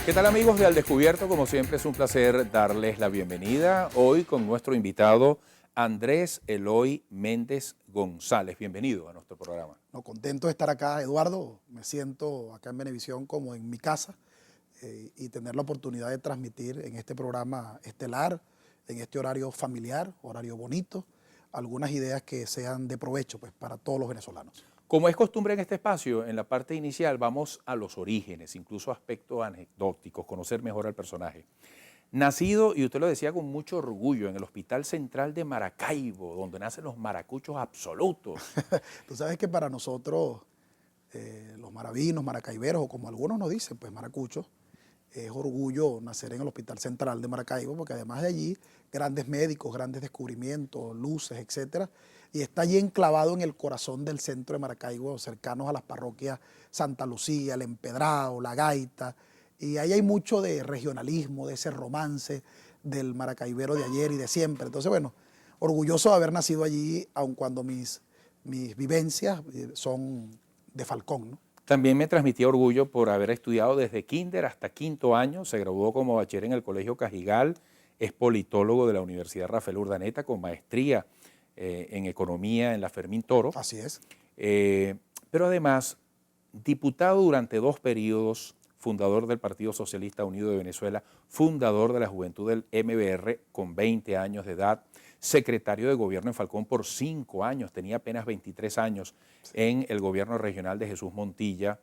¿Qué tal, amigos de Al Descubierto? Como siempre es un placer darles la bienvenida hoy con nuestro invitado Andrés Eloy Méndez González. Bienvenido a nuestro programa. No, contento de estar acá, Eduardo. Me siento acá en Venevisión como en mi casa y tener la oportunidad de transmitir en este programa estelar, en este horario familiar, horario bonito, algunas ideas que sean de provecho pues, para todos los venezolanos. Como es costumbre en este espacio, en la parte inicial vamos a los orígenes, incluso aspectos anecdóticos, conocer mejor al personaje. Nacido, y usted lo decía con mucho orgullo, en el Hospital Central de Maracaibo, donde nacen los maracuchos absolutos. Tú sabes que para nosotros, los maravinos, maracaiberos, o como algunos nos dicen, pues maracuchos, es orgullo nacer en el Hospital Central de Maracaibo, porque además de allí, grandes médicos, grandes descubrimientos, luces, etcétera, y está allí enclavado en el corazón del centro de Maracaibo, cercanos a las parroquias Santa Lucía, El Empedrado, La Gaita, y ahí hay mucho de regionalismo, de ese romance del maracaibero de ayer y de siempre. Entonces, bueno, orgulloso de haber nacido allí, aun cuando mis vivencias son de Falcón, ¿no? También me transmitía orgullo por haber estudiado desde kinder hasta quinto año. Se graduó como bachiller en el Colegio Cajigal, es politólogo de la Universidad Rafael Urdaneta con maestría en economía en la Fermín Toro. Así es. Pero además, diputado durante 2 periodos, fundador del Partido Socialista Unido de Venezuela, fundador de la Juventud del MBR con 20 años de edad, secretario de gobierno en Falcón por 5 años, tenía apenas 23 años en el gobierno regional de Jesús Montilla,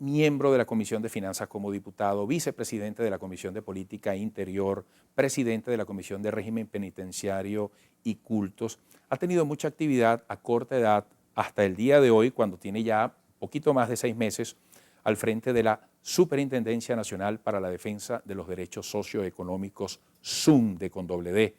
miembro de la Comisión de Finanzas como diputado, vicepresidente de la Comisión de Política Interior, presidente de la Comisión de Régimen Penitenciario y Cultos. Ha tenido mucha actividad a corta edad hasta el día de hoy, cuando tiene ya poquito más de 6 meses al frente de la Superintendencia Nacional para la Defensa de los Derechos Socioeconómicos, SUNDE con doble D,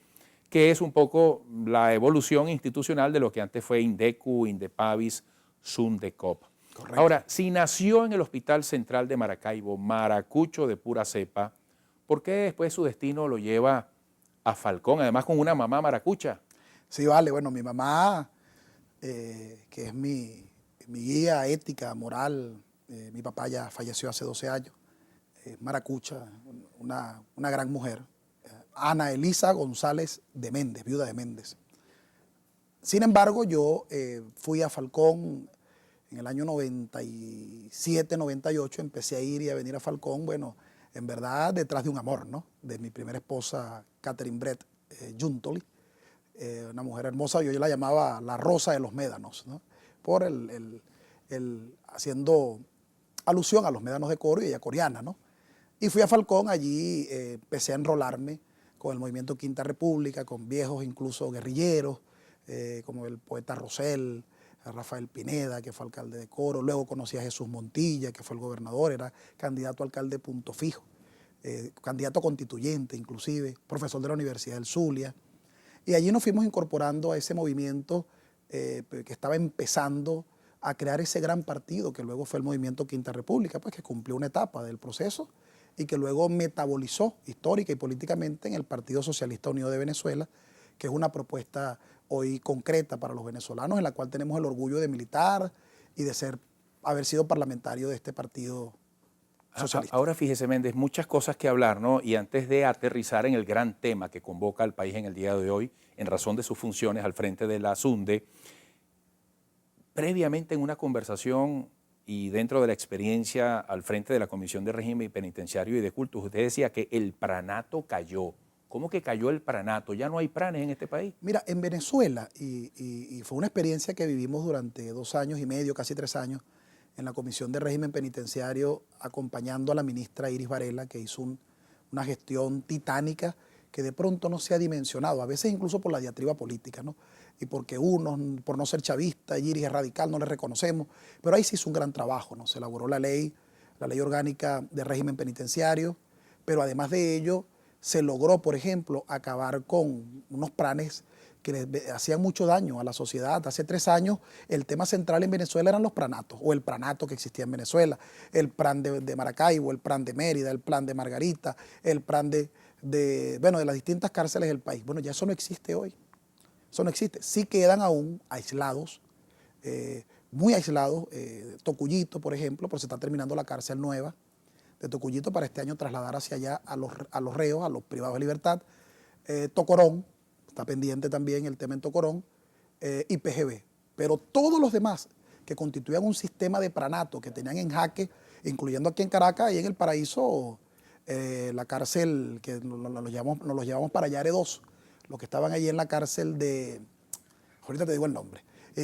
que es un poco la evolución institucional de lo que antes fue INDECU, INDEPAVIS, SUNDECOP. Correcto. Ahora, si nació en el Hospital Central de Maracaibo, maracucho de pura cepa, ¿por qué después su destino lo lleva a Falcón, además con una mamá maracucha? Sí, vale. Bueno, mi mamá, que es mi guía ética, moral, mi papá ya falleció hace 12 años, maracucha, una gran mujer, Ana Elisa González de Méndez, viuda de Méndez. Sin embargo, yo fui a Falcón en el año 97, 98, empecé a ir y a venir a Falcón, bueno, en verdad detrás de un amor, ¿no? De mi primera esposa, Catherine Brett Juntoli, una mujer hermosa, yo la llamaba la rosa de los médanos, ¿no? Por haciendo alusión a los médanos de Coro y ella coreana, ¿no? Y fui a Falcón, allí empecé a enrolarme con el movimiento Quinta República, con viejos incluso guerrilleros, como el poeta Rosell, Rafael Pineda, que fue alcalde de Coro, luego conocí a Jesús Montilla, que fue el gobernador, era candidato a alcalde punto fijo, candidato constituyente inclusive, profesor de la Universidad del Zulia, y allí nos fuimos incorporando a ese movimiento que estaba empezando a crear ese gran partido que luego fue el movimiento Quinta República, pues que cumplió una etapa del proceso y que luego metabolizó histórica y políticamente en el Partido Socialista Unido de Venezuela, que es una propuesta hoy concreta para los venezolanos, en la cual tenemos el orgullo de militar y de haber sido parlamentario de este partido socialista. Ahora fíjese, Méndez, muchas cosas que hablar, ¿no? Y antes de aterrizar en el gran tema que convoca al país en el día de hoy, en razón de sus funciones al frente de la SUNDE, previamente en una conversación y dentro de la experiencia al frente de la Comisión de Régimen Penitenciario y de Cultos, usted decía que el pranato cayó. ¿Cómo que cayó el pranato? ¿Ya no hay pranes en este país? Mira, en Venezuela, y fue una experiencia que vivimos durante 2 años y medio, casi 3 años, en la Comisión de Régimen Penitenciario, acompañando a la ministra Iris Varela, que hizo una gestión titánica que de pronto no se ha dimensionado, a veces incluso por la diatriba política, ¿no? Y porque unos, por no ser chavista, Iris es radical, no le reconocemos, pero ahí se hizo un gran trabajo, ¿no? Se elaboró la ley orgánica de régimen penitenciario, pero además de ello, se logró, por ejemplo, acabar con unos planes que le hacían mucho daño a la sociedad. Hace 3 años el tema central en Venezuela eran los pranatos, o el pranato que existía en Venezuela, el plan de Maracaibo, el plan de Mérida, el plan de Margarita, el plan de las distintas cárceles del país. Bueno, ya eso no existe hoy, eso no existe. Sí quedan aún aislados, muy aislados, Tocuyito, por ejemplo, porque se está terminando la cárcel nueva de Tocuyito para este año trasladar hacia allá a los reos, a los privados de libertad. Tocorón, está pendiente también el tema en Tocorón, y PGB. Pero todos los demás que constituían un sistema de pranato que tenían en jaque, incluyendo aquí en Caracas y en el Paraíso, la cárcel que nos los llevamos para Yare 2, los que estaban allí en la cárcel de, ahorita te digo el nombre,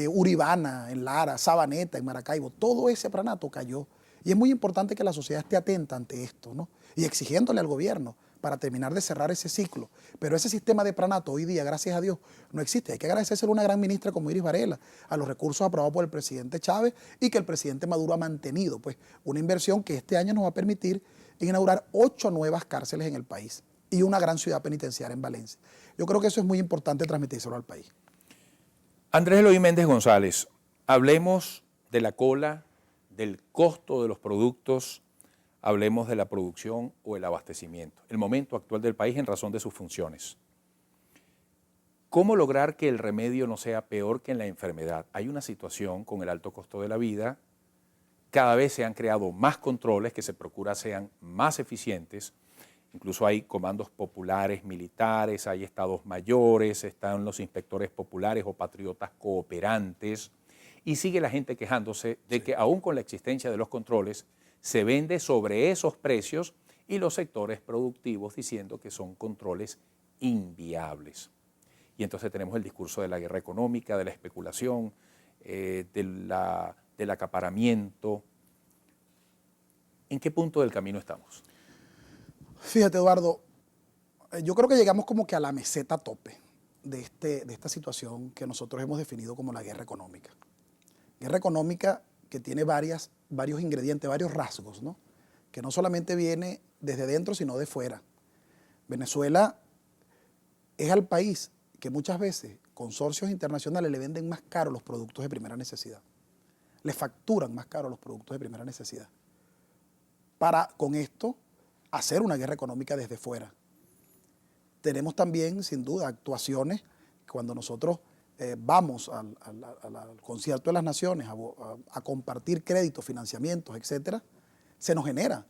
Uribana, en Lara, Sabaneta, en Maracaibo, todo ese pranato cayó. Y es muy importante que la sociedad esté atenta ante esto, ¿no? Y exigiéndole al gobierno para terminar de cerrar ese ciclo. Pero ese sistema de pranato hoy día, gracias a Dios, no existe. Hay que agradecérselo a una gran ministra como Iris Varela, a los recursos aprobados por el presidente Chávez y que el presidente Maduro ha mantenido, pues, una inversión que este año nos va a permitir inaugurar 8 nuevas cárceles en el país y una gran ciudad penitenciaria en Valencia. Yo creo que eso es muy importante transmitírselo al país. Andrés Eloy Méndez González, hablemos de la cola, del costo de los productos, hablemos de la producción o el abastecimiento, el momento actual del país en razón de sus funciones. ¿Cómo lograr que el remedio no sea peor que en la enfermedad? Hay una situación con el alto costo de la vida, cada vez se han creado más controles que se procura sean más eficientes, incluso hay comandos populares militares, hay estados mayores, están los inspectores populares o patriotas cooperantes, y sigue la gente quejándose de que aún con la existencia de los controles, se vende sobre esos precios y los sectores productivos diciendo que son controles inviables. Y entonces tenemos el discurso de la guerra económica, de la especulación, del acaparamiento. ¿En qué punto del camino estamos? Fíjate, Eduardo, yo creo que llegamos como que a la meseta tope de esta situación que nosotros hemos definido como la guerra económica. Guerra económica que tiene varios ingredientes, varios rasgos, ¿no? Que no solamente viene desde dentro, sino de fuera. Venezuela es al país que muchas veces consorcios internacionales le venden más caro los productos de primera necesidad. Le facturan más caro los productos de primera necesidad. Para, con esto, hacer una guerra económica desde fuera. Tenemos también, sin duda, actuaciones cuando nosotros vamos al concierto de las naciones a compartir créditos, financiamientos, etcétera, se nos genera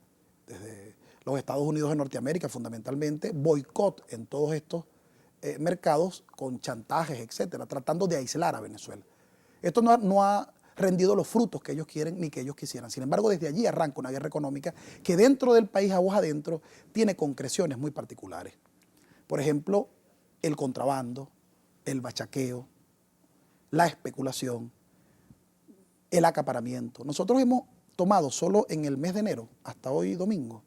desde los Estados Unidos de Norteamérica fundamentalmente boicot en todos estos mercados con chantajes, etcétera, tratando de aislar a Venezuela. Esto no ha rendido los frutos que ellos quieren ni que ellos quisieran. Sin embargo, desde allí arranca una guerra económica que dentro del país, a voz adentro, tiene concreciones muy particulares. Por ejemplo, el contrabando, el bachaqueo, la especulación, el acaparamiento. Nosotros hemos tomado solo en el mes de enero, hasta hoy domingo,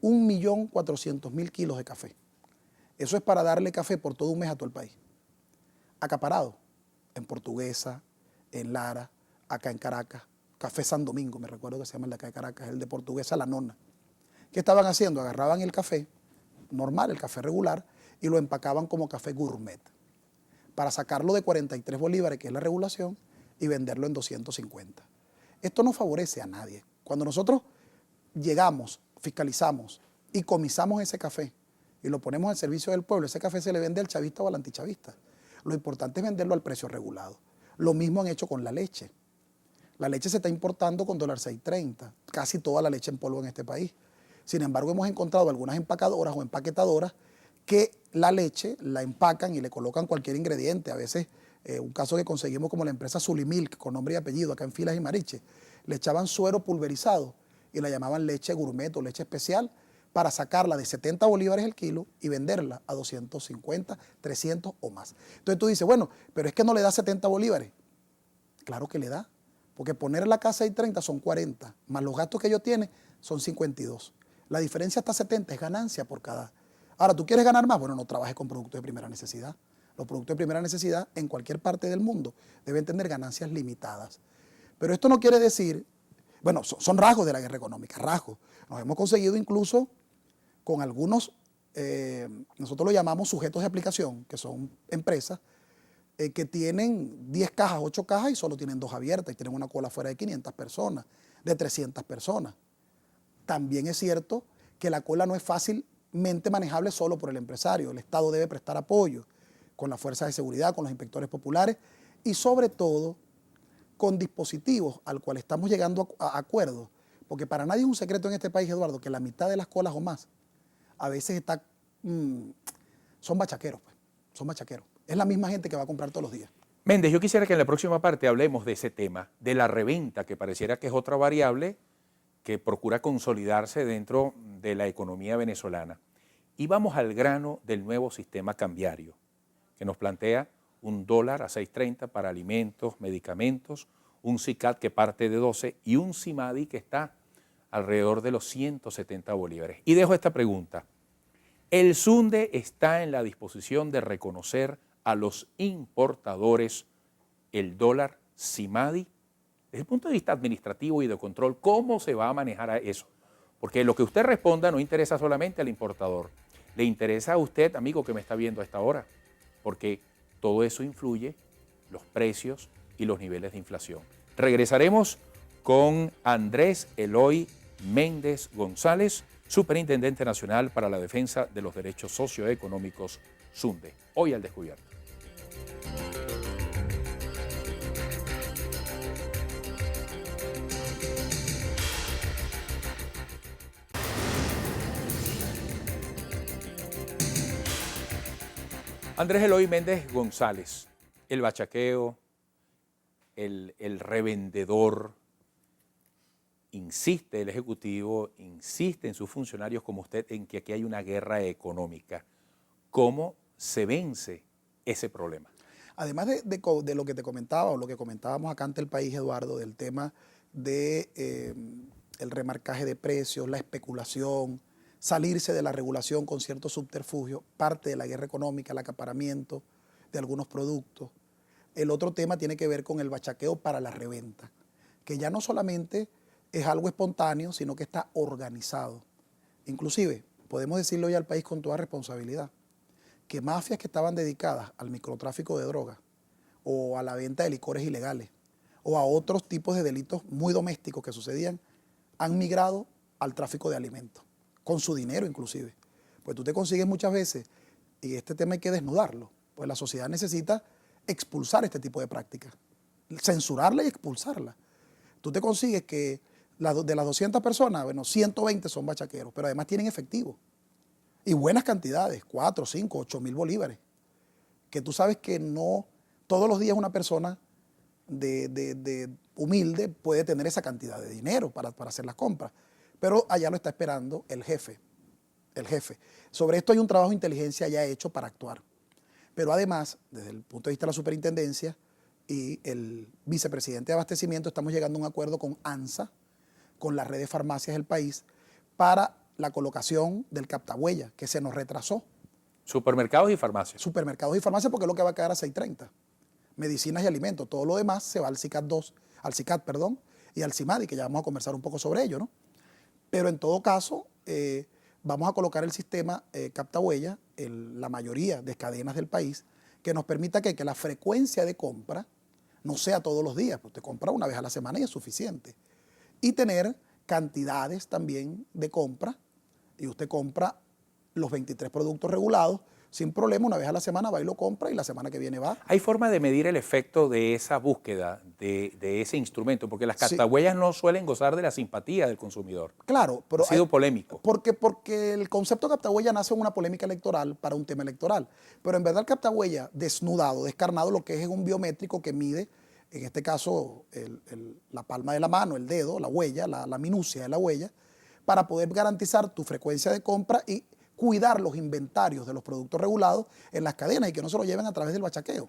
1.400.000 kilos de café. Eso es para darle café por todo un mes a todo el país. Acaparado en Portuguesa, en Lara, acá en Caracas, Café San Domingo, me recuerdo que se llama el de acá de Caracas, el de Portuguesa La Nona. ¿Qué estaban haciendo? Agarraban el café normal, el café regular, y lo empacaban como café gourmet, para sacarlo de 43 bolívares, que es la regulación, y venderlo en 250. Esto no favorece a nadie. Cuando nosotros llegamos, fiscalizamos y comisamos ese café y lo ponemos al servicio del pueblo, ese café se le vende al chavista o al antichavista. Lo importante es venderlo al precio regulado. Lo mismo han hecho con la leche. La leche se está importando con $6.30, casi toda la leche en polvo en este país. Sin embargo, hemos encontrado algunas empacadoras o empaquetadoras que la leche la empacan y le colocan cualquier ingrediente. A veces, un caso que conseguimos como la empresa Zulimilk, con nombre y apellido, acá en Filas y Mariche, le echaban suero pulverizado y la llamaban leche gourmet o leche especial para sacarla de 70 bolívares el kilo y venderla a 250, 300 o más. Entonces tú dices, bueno, pero es que no le da 70 bolívares. Claro que le da, porque poner la casa y 30 son 40, más los gastos que ellos tienen son 52. La diferencia hasta 70 es ganancia por cada. Ahora, ¿tú quieres ganar más? Bueno, no trabajes con productos de primera necesidad. Los productos de primera necesidad en cualquier parte del mundo deben tener ganancias limitadas. Pero esto no quiere decir, bueno, son rasgos de la guerra económica, rasgos. Nos hemos conseguido incluso con algunos, nosotros lo llamamos sujetos de aplicación, que son empresas que tienen 10 cajas, 8 cajas y solo tienen 2 abiertas y tienen una cola fuera de 500 personas, de 300 personas. También es cierto que la cola no es fácilmente manejable solo por el empresario. El Estado debe prestar apoyo con las fuerzas de seguridad, con los inspectores populares y sobre todo con dispositivos al cual estamos llegando a acuerdos Porque para nadie es un secreto en este país, Eduardo, que la mitad de las colas o más a veces son bachaqueros, pues, son bachaqueros. Es la misma gente que va a comprar todos los días. Méndez, yo quisiera que en la próxima parte hablemos de ese tema, de la reventa, que pareciera que es otra variable que procura consolidarse dentro de la economía venezolana. Y vamos al grano del nuevo sistema cambiario, que nos plantea un dólar a 6.30 para alimentos, medicamentos, un SICAD que parte de 12 y un CIMADI que está alrededor de los 170 bolívares. Y dejo esta pregunta. ¿El SUNDE está en la disposición de reconocer a los importadores el dólar CIMADI? Desde el punto de vista administrativo y de control, ¿cómo se va a manejar a eso? Porque lo que usted responda no interesa solamente al importador, le interesa a usted, amigo que me está viendo a esta hora, porque todo eso influye, los precios y los niveles de inflación. Regresaremos con Andrés Eloy Méndez González, Superintendente Nacional para la Defensa de los Derechos Socioeconómicos, SUNDE. Hoy al descubierto. Andrés Eloy Méndez González, el bachaqueo, el revendedor, insiste el Ejecutivo, insiste en sus funcionarios como usted en que aquí hay una guerra económica. ¿Cómo se vence ese problema? Además de lo que te comentaba o lo que comentábamos acá ante el país, Eduardo, del tema de el remarcaje de precios, la especulación, salirse de la regulación con ciertos subterfugios, parte de la guerra económica, el acaparamiento de algunos productos. El otro tema tiene que ver con el bachaqueo para la reventa, que ya no solamente es algo espontáneo, sino que está organizado. Inclusive, podemos decirlo ya al país con toda responsabilidad, que mafias que estaban dedicadas al microtráfico de drogas o a la venta de licores ilegales o a otros tipos de delitos muy domésticos que sucedían, han migrado al tráfico de alimentos, con su dinero inclusive. Pues tú te consigues muchas veces, y este tema hay que desnudarlo, pues la sociedad necesita expulsar este tipo de prácticas, censurarla y expulsarla. Tú te consigues que de las 200 personas, bueno, 120 son bachaqueros, pero además tienen efectivo. Y buenas cantidades, 4, 5, 8 mil bolívares. Que tú sabes que no todos los días una persona humilde puede tener esa cantidad de dinero para hacer las compras. Pero allá lo está esperando el jefe. El jefe. Sobre esto hay un trabajo de inteligencia ya hecho para actuar. Pero además, desde el punto de vista de la superintendencia y el vicepresidente de abastecimiento, estamos llegando a un acuerdo con ANSA, con la red de farmacias del país, para la colocación del captahuella, que se nos retrasó. Supermercados y farmacias. Supermercados y farmacias, porque es lo que va a quedar a 6.30. Medicinas y alimentos. Todo lo demás se va al CICAD 2, al CICAD, perdón, y al CIMADI, que ya vamos a conversar un poco sobre ello, ¿no? Pero en todo caso, vamos a colocar el sistema captahuella en la mayoría de cadenas del país, que nos permita que la frecuencia de compra no sea todos los días, pues te compra una vez a la semana y es suficiente. Y tener cantidades también de compra, y usted compra los 23 productos regulados sin problema, una vez a la semana va y lo compra y la semana que viene va. ¿Hay forma de medir el efecto de esa búsqueda, de ese instrumento? Porque las Sí. captahuellas no suelen gozar de la simpatía del consumidor. Claro, pero Ha sido polémico. Porque el concepto de captahuella nace en una polémica electoral para un tema electoral. Pero en verdad el captahuella desnudado, descarnado, lo que es un biométrico que mide, en este caso, la palma de la mano, el dedo, la huella, la minucia de la huella, para poder garantizar tu frecuencia de compra y cuidar los inventarios de los productos regulados en las cadenas y que no se lo lleven a través del bachaqueo.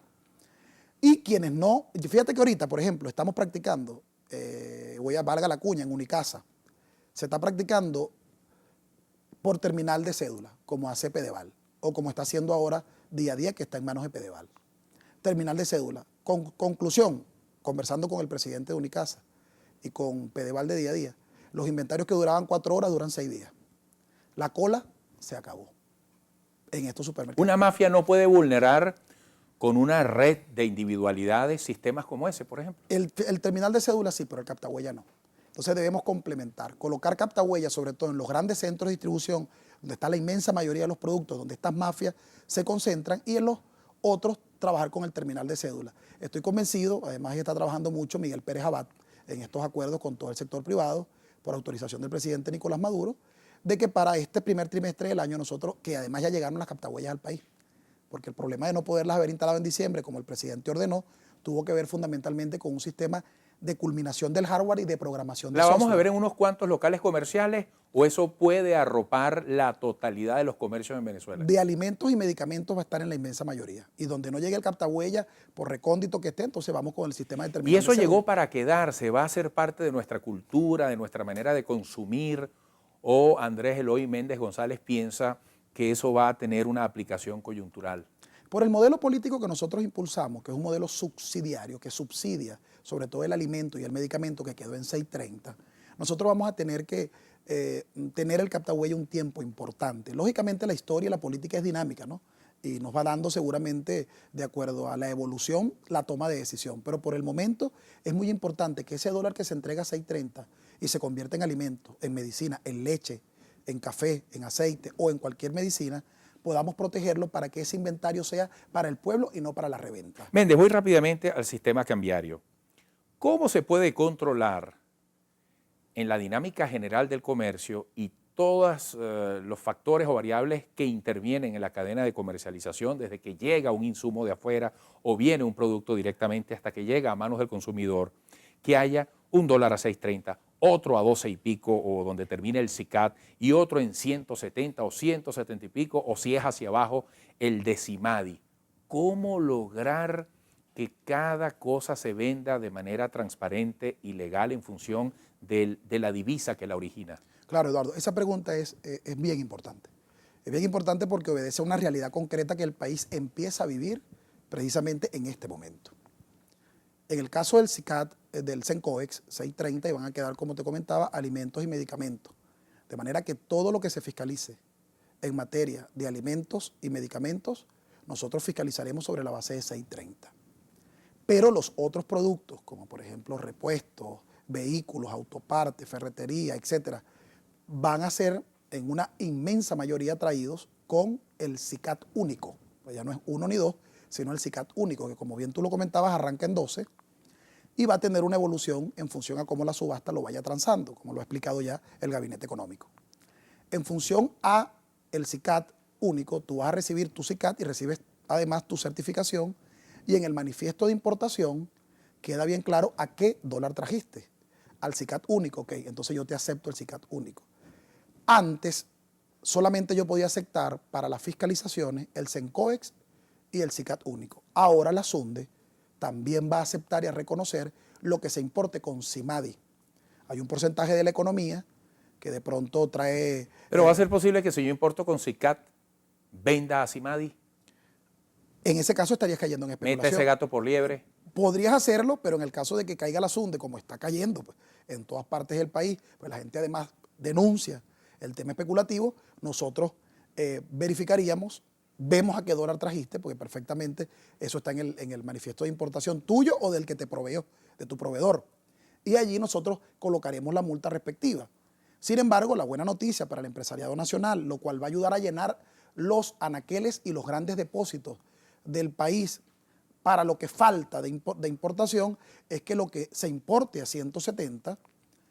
Y quienes no, fíjate que ahorita, por ejemplo, estamos practicando, valga la cuña, en Unicasa, se está practicando por terminal de cédula, como hace Pedeval, o como está haciendo ahora Día a Día, que está en manos de Pedeval. Terminal de cédula. Conclusión, conversando con el presidente de Unicasa y con Pedeval de Día a Día, los inventarios que duraban 4 horas duran 6 días. La cola se acabó en estos supermercados. Una mafia no puede vulnerar con una red de individualidades sistemas como ese, por ejemplo. El terminal de cédula sí, pero el captahuella no. Entonces debemos complementar, colocar captahuella sobre todo en los grandes centros de distribución, donde está la inmensa mayoría de los productos, donde estas mafias se concentran, y en los otros trabajar con el terminal de cédula. Estoy convencido, además está trabajando mucho Miguel Pérez Abad en estos acuerdos con todo el sector privado, por autorización del presidente Nicolás Maduro, de que para este primer trimestre del año nosotros, que además ya llegaron las captahuellas al país, porque el problema de no poderlas haber instalado en diciembre, como el presidente ordenó, tuvo que ver fundamentalmente con un sistema de culminación del hardware y de programación de ¿La software. vamos a ver en unos cuantos locales comerciales o eso puede arropar la totalidad de los comercios en Venezuela? De alimentos y medicamentos va a estar en la inmensa mayoría. Y donde no llegue el captahuella, por recóndito que esté, entonces vamos con el sistema de terminal. Y eso de llegó para quedarse, va a ser parte de nuestra cultura, de nuestra manera de consumir, o Andrés Eloy Méndez González piensa que eso va a tener una aplicación coyuntural. Por el modelo político que nosotros impulsamos, que es un modelo subsidiario, que subsidia sobre todo el alimento y el medicamento que quedó en 6.30, nosotros vamos a tener que tener el captahuella un tiempo importante. Lógicamente la historia y la política es dinámica, ¿no? Y nos va dando seguramente, de acuerdo a la evolución, la toma de decisión. Pero por el momento es muy importante que ese dólar que se entrega a 6.30 y se convierte en alimentos, en medicina, en leche, en café, en aceite o en cualquier medicina, podamos protegerlo para que ese inventario sea para el pueblo y no para la reventa. Méndez, voy rápidamente al sistema cambiario. ¿Cómo se puede controlar en la dinámica general del comercio y todos los factores o variables que intervienen en la cadena de comercialización desde que llega un insumo de afuera o viene un producto directamente hasta que llega a manos del consumidor, que haya un dólar a 6.30, otro a 12 y pico o donde termine el SICAD y otro en 170 o 170 y pico o si es hacia abajo el DECIMADI? ¿Cómo lograr que cada cosa se venda de manera transparente y legal en función de la divisa que la origina? Claro, Eduardo, esa pregunta es bien importante. Es bien importante porque obedece a una realidad concreta que el país empieza a vivir precisamente en este momento. En el caso del SICAD, del CENCOEX, 6.30, y van a quedar, como te comentaba, alimentos y medicamentos. De manera que todo lo que se fiscalice en materia de alimentos y medicamentos, nosotros fiscalizaremos sobre la base de 6.30. Pero los otros productos, como por ejemplo repuestos, vehículos, autopartes, ferretería, etcétera, van a ser en una inmensa mayoría traídos con el SICAD único. Pues ya no es uno ni dos, sino el SICAD único, que como bien tú lo comentabas, arranca en 12 y va a tener una evolución en función a cómo la subasta lo vaya transando, como lo ha explicado ya el Gabinete Económico. En función a el SICAD único, tú vas a recibir tu SICAD y recibes además tu certificación, y en el manifiesto de importación queda bien claro a qué dólar trajiste. Al SICAD único, ok, entonces yo te acepto el SICAD único. Antes solamente yo podía aceptar para las fiscalizaciones el CENCOEX y el SICAD único. Ahora la SUNDE también va a aceptar y a reconocer lo que se importe con CIMADI. Hay un porcentaje de la economía que de pronto trae... ¿Pero va a ser posible que si yo importo con SICAD, venda a CIMADI? En ese caso estarías cayendo en especulación. ¿Meta ese gato por liebre? Podrías hacerlo, pero en el caso de que caiga la SUNDE, como está cayendo pues, en todas partes del país, pues la gente además denuncia el tema especulativo, nosotros verificaríamos, vemos a qué dólar trajiste, porque perfectamente eso está en el manifiesto de importación tuyo o del que te proveyó, de tu proveedor. Y allí nosotros colocaremos la multa respectiva. Sin embargo, la buena noticia para el empresariado nacional, lo cual va a ayudar a llenar los anaqueles y los grandes depósitos del país para lo que falta de importación, es que lo que se importe a 170,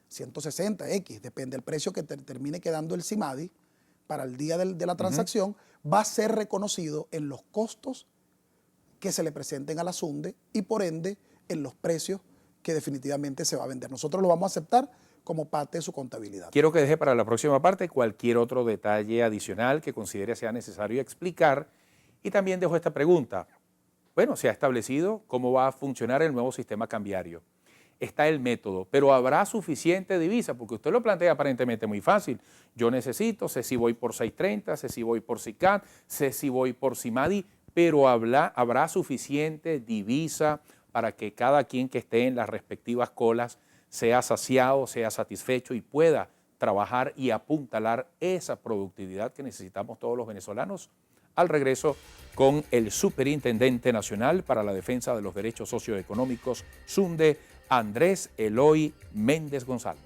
160, X, depende del precio que termine quedando el CIMADI para el día de la transacción, va a ser reconocido en los costos que se le presenten a la SUNDE y por ende en los precios que definitivamente se va a vender. Nosotros lo vamos a aceptar como parte de su contabilidad. Quiero que deje para la próxima parte cualquier otro detalle adicional que considere sea necesario explicar. Y también dejo esta pregunta. Bueno, se ha establecido cómo va a funcionar el nuevo sistema cambiario. Está el método, pero ¿habrá suficiente divisa? Porque usted lo plantea aparentemente muy fácil. Yo necesito, sé si voy por 6.30, sé si voy por SICAD, sé si voy por CIMADI, pero ¿habrá suficiente divisa para que cada quien que esté en las respectivas colas sea saciado, sea satisfecho y pueda trabajar y apuntalar esa productividad que necesitamos todos los venezolanos? Al regreso con el Superintendente Nacional para la Defensa de los Derechos Socioeconómicos, SUNDE, Andrés Eloy Méndez González.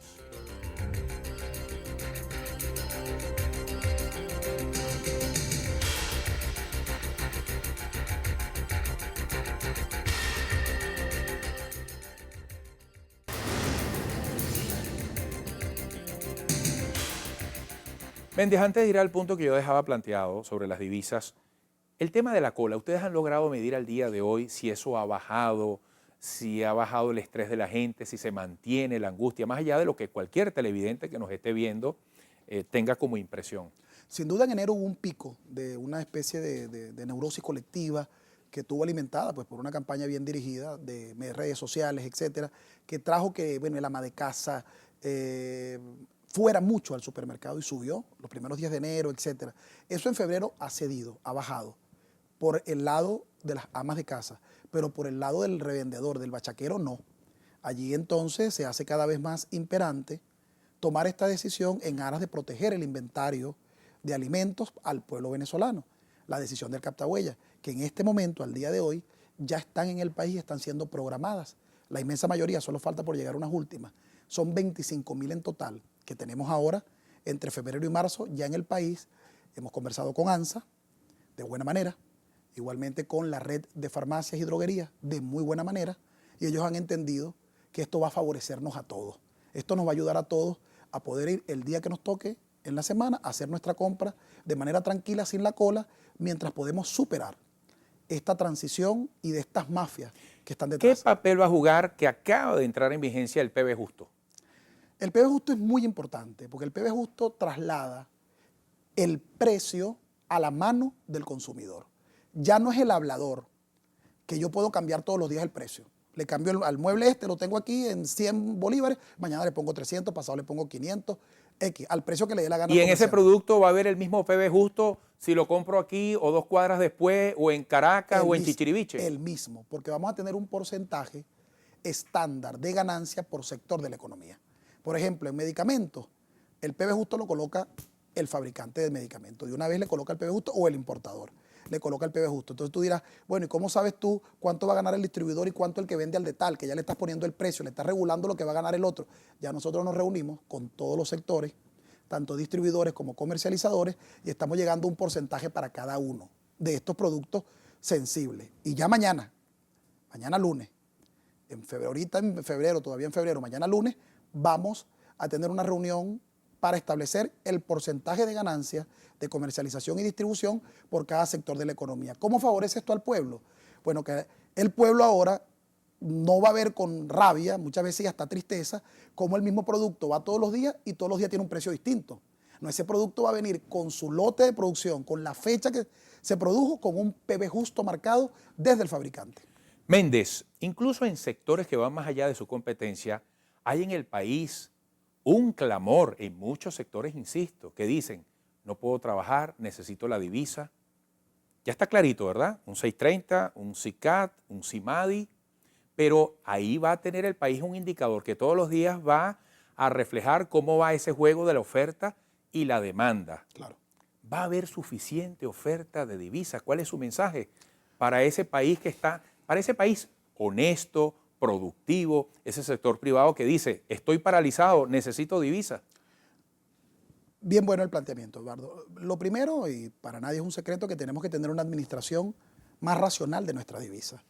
Méndez, antes de ir al punto que yo dejaba planteado sobre las divisas, el tema de la cola, ¿ustedes han logrado medir al día de hoy si eso ha bajado, si ha bajado el estrés de la gente, si se mantiene la angustia, más allá de lo que cualquier televidente que nos esté viendo tenga como impresión? Sin duda en enero hubo un pico de una especie de neurosis colectiva que estuvo alimentada pues, por una campaña bien dirigida de redes sociales, etcétera, que trajo que bueno, el ama de casa fuera mucho al supermercado y subió los primeros días de enero, etcétera. Eso en febrero ha cedido, ha bajado por el lado de las amas de casa, pero por el lado del revendedor, del bachaquero, no. Allí entonces se hace cada vez más imperante tomar esta decisión en aras de proteger el inventario de alimentos al pueblo venezolano. La decisión del captahuella, que en este momento, al día de hoy, ya están en el país y están siendo programadas. La inmensa mayoría, solo falta por llegar a unas últimas. Son 25.000 en total que tenemos ahora entre febrero y marzo ya en el país. Hemos conversado con ANSA de buena manera, igualmente con la red de farmacias y droguerías de muy buena manera, y ellos han entendido que esto va a favorecernos a todos. Esto nos va a ayudar a todos a poder ir el día que nos toque en la semana a hacer nuestra compra de manera tranquila, sin la cola, mientras podemos superar esta transición y de estas mafias que están detrás. ¿Qué papel va a jugar que acaba de entrar en vigencia el PB Justo? El PB Justo es muy importante porque el PB Justo traslada el precio a la mano del consumidor. Ya no es el hablador, que yo puedo cambiar todos los días el precio. Le cambio al mueble lo tengo aquí en 100 bolívares, mañana le pongo 300, pasado le pongo 500, X, al precio que le dé la gana. Y en ese producto va a haber el mismo PB Justo si lo compro aquí o 2 cuadras después, o en Caracas o en Chichiriviche. El mismo, porque vamos a tener un porcentaje estándar de ganancia por sector de la economía. Por ejemplo, en medicamentos, el PB Justo lo coloca el fabricante del medicamento. De una vez le coloca el PB Justo o el importador le coloca el PB Justo. Entonces tú dirás, bueno, ¿y cómo sabes tú cuánto va a ganar el distribuidor y cuánto el que vende al de tal? Que ya le estás poniendo el precio, le estás regulando lo que va a ganar el otro. Ya nosotros nos reunimos con todos los sectores, tanto distribuidores como comercializadores, y estamos llegando a un porcentaje para cada uno de estos productos sensibles. Y ya mañana lunes, todavía en febrero, mañana lunes, vamos a tener una reunión para establecer el porcentaje de ganancia de comercialización y distribución por cada sector de la economía. ¿Cómo favorece esto al pueblo? Bueno, que el pueblo ahora no va a ver con rabia, muchas veces hasta tristeza, cómo el mismo producto va todos los días y todos los días tiene un precio distinto. No, ese producto va a venir con su lote de producción, con la fecha que se produjo, con un PB Justo marcado desde el fabricante. Méndez, incluso en sectores que van más allá de su competencia, hay en el país un clamor en muchos sectores, insisto, que dicen, no puedo trabajar, necesito la divisa. Ya está clarito, ¿verdad? Un 630, un SICAD, un CIMADI, pero ahí va a tener el país un indicador que todos los días va a reflejar cómo va ese juego de la oferta y la demanda. Claro. ¿Va a haber suficiente oferta de divisas? ¿Cuál es su mensaje para ese país para ese país honesto, productivo, ese sector privado que dice, estoy paralizado, necesito divisas? Bien bueno el planteamiento, Eduardo. Lo primero, y para nadie es un secreto, que tenemos que tener una administración más racional de nuestras divisas.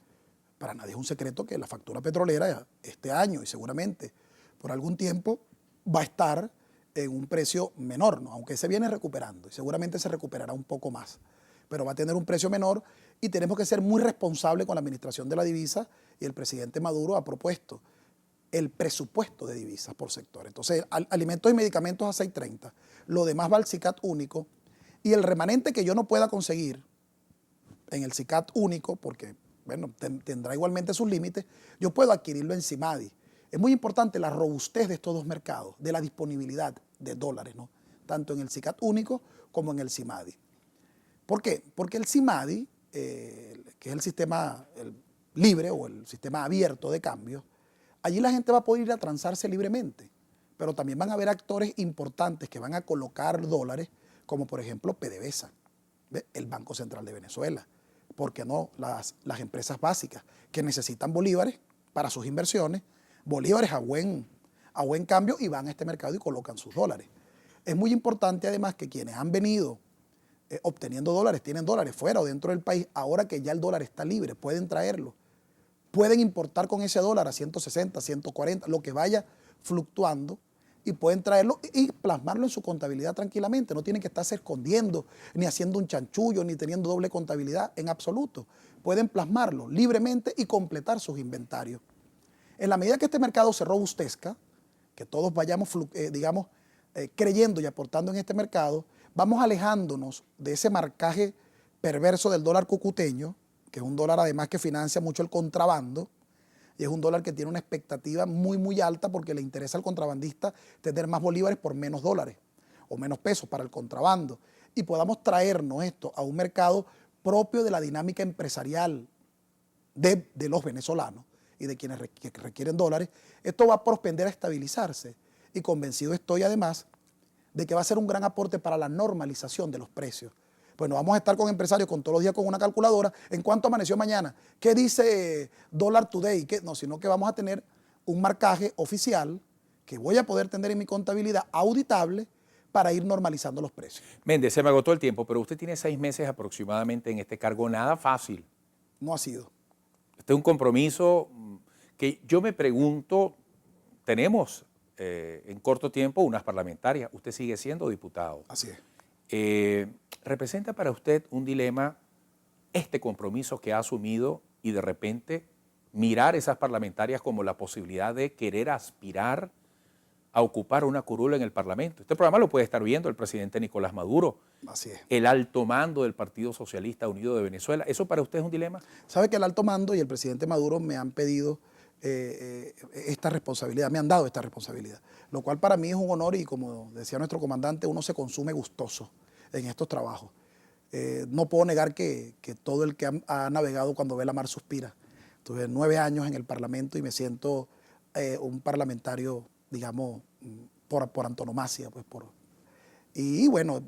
Para nadie es un secreto que la factura petrolera este año y seguramente por algún tiempo va a estar en un precio menor, ¿no? Aunque se viene recuperando y seguramente se recuperará un poco más, pero va a tener un precio menor y tenemos que ser muy responsables con la administración de la divisa, y el presidente Maduro ha propuesto el presupuesto de divisas por sector. Entonces, alimentos y medicamentos a 6.30, lo demás va al SICAD único, y el remanente que yo no pueda conseguir en el SICAD único, porque bueno, tendrá igualmente sus límites, yo puedo adquirirlo en CIMADI. Es muy importante la robustez de estos dos mercados, de la disponibilidad de dólares, ¿no? Tanto en el SICAD único como en el CIMADI. ¿Por qué? Porque el CIMADI, que es el sistema libre o el sistema abierto de cambio, allí la gente va a poder ir a transarse libremente, pero también van a haber actores importantes que van a colocar dólares, como por ejemplo PDVSA, el Banco Central de Venezuela, ¿por qué no las empresas básicas que necesitan bolívares para sus inversiones, bolívares a buen cambio, y van a este mercado y colocan sus dólares? Es muy importante además que quienes han venido obteniendo dólares, tienen dólares fuera o dentro del país, ahora que ya el dólar está libre, pueden traerlo, pueden importar con ese dólar a 160, 140, lo que vaya fluctuando, y pueden traerlo y plasmarlo en su contabilidad tranquilamente. No tienen que estarse escondiendo, ni haciendo un chanchullo, ni teniendo doble contabilidad en absoluto. Pueden plasmarlo libremente y completar sus inventarios. En la medida que este mercado se robustezca, que todos vayamos, creyendo y aportando en este mercado, vamos alejándonos de ese marcaje perverso del dólar cucuteño, que es un dólar además que financia mucho el contrabando, y es un dólar que tiene una expectativa muy, muy alta porque le interesa al contrabandista tener más bolívares por menos dólares o menos pesos para el contrabando, y podamos traernos esto a un mercado propio de la dinámica empresarial de los venezolanos y de quienes requieren dólares. Esto va a propender a estabilizarse, y convencido estoy además de que va a ser un gran aporte para la normalización de los precios. Pues no vamos a estar con empresarios con todos los días con una calculadora en cuánto amaneció mañana, qué dice Dollar Today, no, sino que vamos a tener un marcaje oficial que voy a poder tener en mi contabilidad auditable para ir normalizando los precios. Méndez, se me agotó el tiempo, pero usted tiene 6 meses aproximadamente en este cargo, nada fácil. No ha sido. Este es un compromiso que yo me pregunto, tenemos en corto tiempo unas parlamentarias, usted sigue siendo diputado. Así es. ¿Representa para usted un dilema este compromiso que ha asumido y de repente mirar esas parlamentarias como la posibilidad de querer aspirar a ocupar una curula en el Parlamento? Este programa lo puede estar viendo el presidente Nicolás Maduro, Así es. el alto mando del Partido Socialista Unido de Venezuela. ¿Eso para usted es un dilema? Sabe que el alto mando y el presidente Maduro me han pedido esta responsabilidad, me han dado esta responsabilidad, lo cual para mí es un honor, y como decía nuestro comandante, uno se consume gustoso en estos trabajos. No puedo negar que todo el que ha navegado cuando ve la mar suspira. Tuve 9 años en el Parlamento y me siento un parlamentario, digamos, por antonomasia. Y bueno,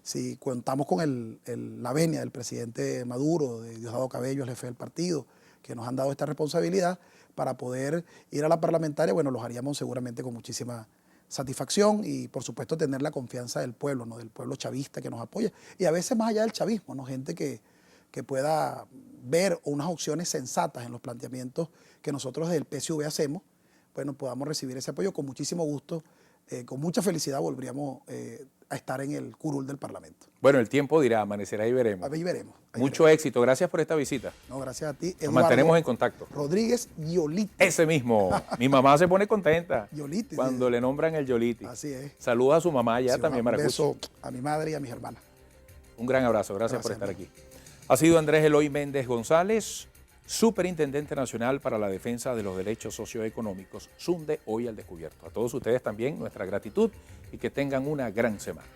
si contamos con la venia del presidente Maduro, de Diosdado Cabello, el jefe del partido, que nos han dado esta responsabilidad para poder ir a la parlamentaria, bueno, los haríamos seguramente con muchísima satisfacción y por supuesto tener la confianza del pueblo, ¿no? Del pueblo chavista que nos apoya, y a veces más allá del chavismo, ¿no? Gente que pueda ver unas opciones sensatas en los planteamientos que nosotros desde el PSV hacemos, bueno, podamos recibir ese apoyo con muchísimo gusto, con mucha felicidad volveríamos a estar en el curul del Parlamento. Bueno, el tiempo dirá, amanecerá y veremos. Ahí veremos. Mucho éxito, gracias por esta visita. No, gracias a ti. Nos mantenemos en contacto. Rodríguez Yoliti. Ese mismo. Mi mamá se pone contenta Yoliti, cuando sí. le nombran el Yoliti. Así es. Saluda a su mamá ya Sí, también, un Maracucho. beso a mi madre y a mis hermanas. Un gran abrazo, gracias por estar amigo. aquí. Ha sido Andrés Eloy Méndez González, Superintendente Nacional para la Defensa de los Derechos Socioeconómicos, SUNDE, hoy al descubierto. A todos ustedes también nuestra gratitud y que tengan una gran semana.